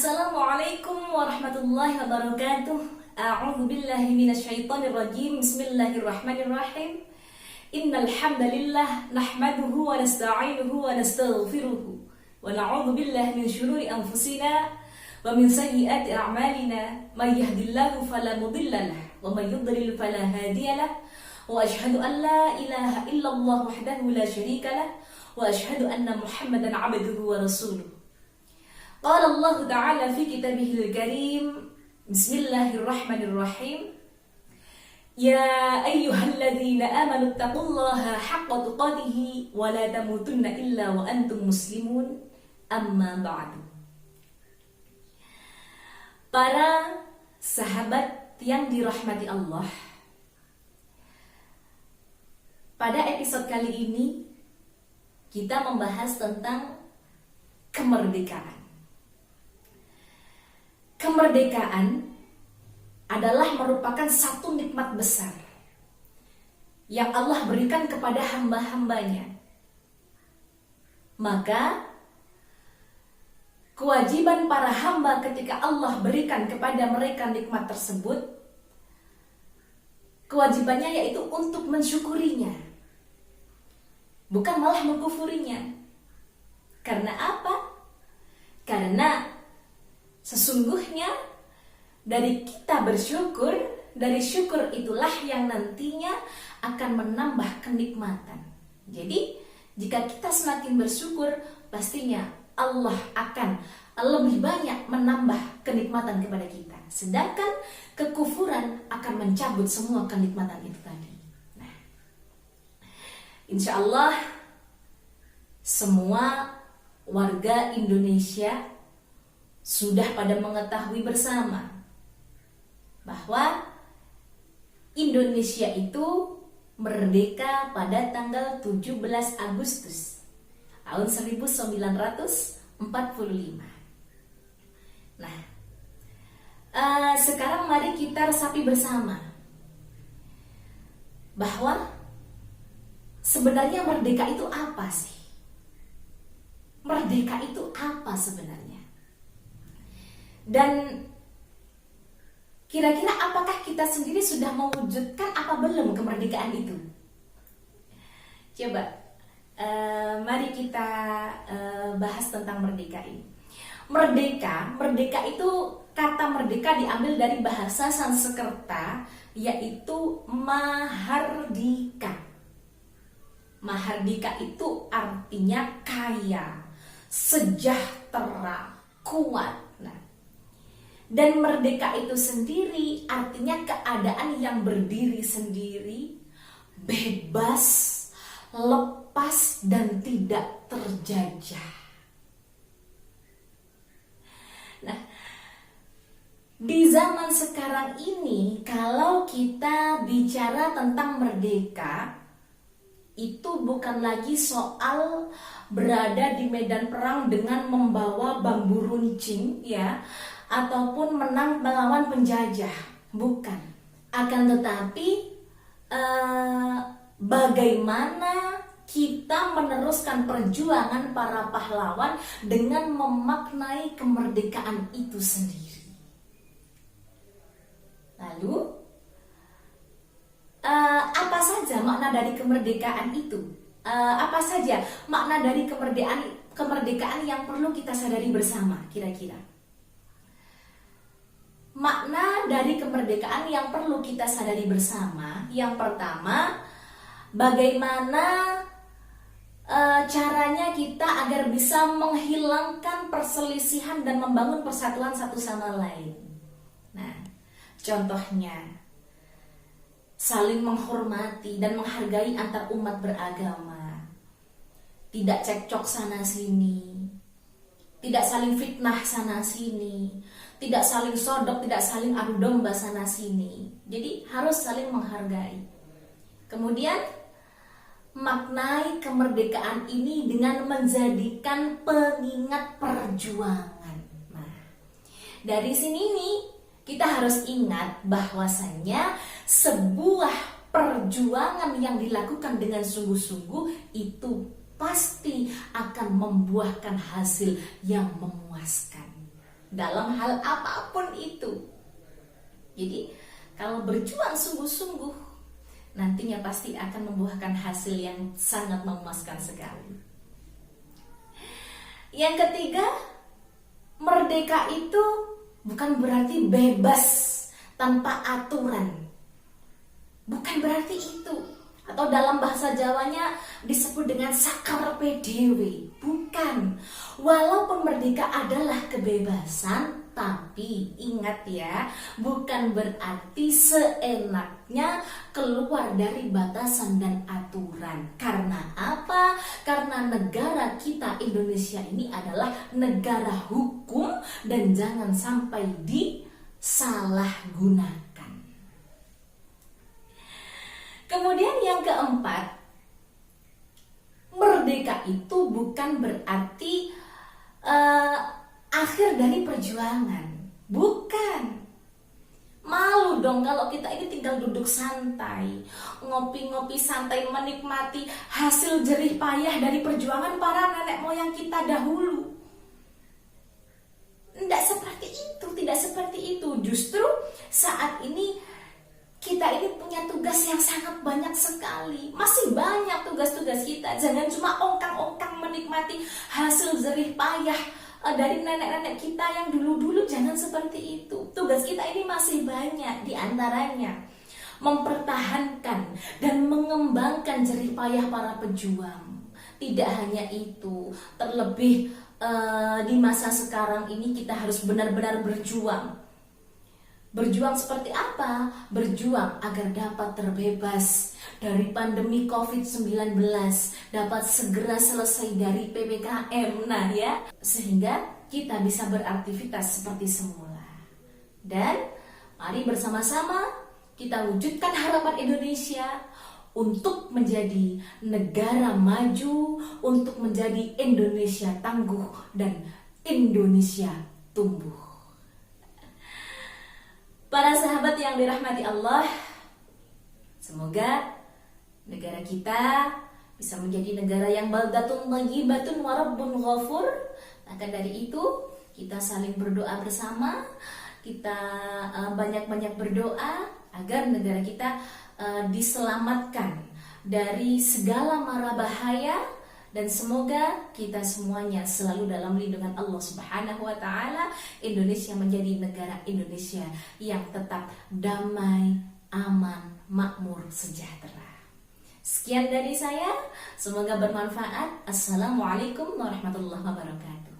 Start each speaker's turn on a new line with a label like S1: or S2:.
S1: Assalamualaikum warahmatullahi wabarakatuh. A'udzu billahi minasyaitonir rajim. Bismillahirrahmanirrahim. Innal hamdalillah nahmaduhu wa nasta'inuhu wa nastaghfiruh. Wa na'udzu billahi min syururi anfusina wa min sayyiati a'malina. May yahdihillahu fala mudilla lahu wa may yudlil fala hadiya lahu. Wa asyhadu an la ilaha illallah wahdahu la syarika lahu wa asyhadu anna Muhammadan 'abduhu wa rasuluh. Qala Allah Ta'ala fi kitabihil karim. Bismillahirrahmanirrahim. Ya ayyuhalladzina amanu taqullaha haqqa tuqatih wa la tamutunna illa wa antum muslimun. Amma ba'du. Para sahabat yang dirahmati Allah, pada episode kali ini kita membahas tentang kemerdekaan. Kemerdekaan adalah merupakan satu nikmat besar yang Allah berikan kepada hamba-hambanya. Maka kewajiban para hamba ketika Allah berikan kepada mereka nikmat tersebut, kewajibannya yaitu untuk mensyukurinya, bukan malah mengkufurinya. Karena apa? Karena sesungguhnya dari kita bersyukur, dari syukur itulah yang nantinya akan menambah kenikmatan. Jadi jika kita semakin bersyukur, pastinya Allah akan lebih banyak menambah kenikmatan kepada kita. Sedangkan kekufuran akan mencabut semua kenikmatan itu tadi. Nah, insya Allah semua warga Indonesia sudah pada mengetahui bersama bahwa Indonesia itu merdeka pada tanggal 17 Agustus tahun 1945. Nah, sekarang mari kita resapi bersama bahwa sebenarnya merdeka itu apa sih? Merdeka itu apa sebenarnya? Dan kira-kira apakah kita sendiri sudah mewujudkan apa belum kemerdekaan itu? Coba mari kita bahas tentang merdeka ini. Merdeka itu, kata merdeka diambil dari bahasa Sanskerta, yaitu mahardika. Mahardika itu artinya kaya, sejahtera, kuat. Dan merdeka itu sendiri artinya keadaan yang berdiri sendiri, bebas, lepas, dan tidak terjajah. Nah, di zaman sekarang ini, kalau kita bicara tentang merdeka, itu bukan lagi soal berada di medan perang dengan membawa bambu runcing, ya, ataupun menang melawan penjajah, bukan. Akan tetapi bagaimana kita meneruskan perjuangan para pahlawan dengan memaknai kemerdekaan itu sendiri. Lalu apa saja makna dari kemerdekaan itu? Apa saja makna dari kemerdekaan yang perlu kita sadari bersama kira-kira? Makna dari kemerdekaan yang perlu kita sadari bersama, yang pertama, bagaimana caranya kita agar bisa menghilangkan perselisihan dan membangun persatuan satu sama lain. Nah, contohnya saling menghormati dan menghargai antar umat beragama, tidak cekcok sana sini, tidak saling fitnah sana sini, tidak saling sodok, tidak saling adu domba sana sini. Jadi harus saling menghargai. Kemudian maknai kemerdekaan ini dengan menjadikan pengingat perjuangan. Nah, dari sini nih kita harus ingat bahwasannya sebuah perjuangan yang dilakukan dengan sungguh-sungguh itu pasti akan membuahkan hasil yang memuaskan. dalam hal apapun itu. Jadi kalau berjuang sungguh-sungguh, nantinya pasti akan membuahkan hasil yang sangat memuaskan sekali. Yang ketiga, merdeka itu bukan berarti bebas tanpa aturan. Bukan berarti itu. Atau dalam bahasa Jawanya disebut dengan sakar PDW. Bukan. Walaupun merdeka adalah kebebasan, tapi ingat ya, bukan berarti seenaknya keluar dari batasan dan aturan. Karena apa? Karena negara kita Indonesia ini adalah negara hukum dan jangan sampai disalahgunakan. Kemudian yang keempat, merdeka itu bukan berarti akhir dari perjuangan. Bukan. Malu dong kalau kita ini tinggal duduk santai, ngopi-ngopi santai, menikmati hasil jerih payah dari perjuangan para nenek moyang kita dahulu. Tidak seperti itu, tidak seperti itu. Justru saat ini kita ini punya tugas yang sangat banyak sekali. Masih banyak tugas-tugas kita. Jangan cuma ongkang-ongkang menikmati hasil jerih payah dari nenek-nenek kita yang dulu-dulu. Jangan seperti itu. Tugas kita ini masih banyak. Di antaranya mempertahankan dan mengembangkan jerih payah para pejuang. Tidak hanya itu, terlebih di masa sekarang ini kita harus benar-benar berjuang. Berjuang seperti apa? Berjuang agar dapat terbebas dari pandemi COVID-19, dapat segera selesai dari PPKM. Nah ya, sehingga kita bisa beraktivitas seperti semula. Dan mari bersama-sama kita wujudkan harapan Indonesia untuk menjadi negara maju, untuk menjadi Indonesia tangguh dan Indonesia tumbuh. Para sahabat yang dirahmati Allah, semoga negara kita bisa menjadi negara yang baldatun thayyibatun wa rabbun ghafur. Maka dari itu kita saling berdoa bersama, kita banyak-banyak berdoa agar negara kita diselamatkan dari segala mara bahaya. Dan semoga kita semuanya selalu dalam lindungan Allah Subhanahu wa Ta'ala. Indonesia menjadi negara Indonesia yang tetap damai, aman, makmur, sejahtera. Sekian dari saya, semoga bermanfaat. Assalamualaikum warahmatullahi wabarakatuh.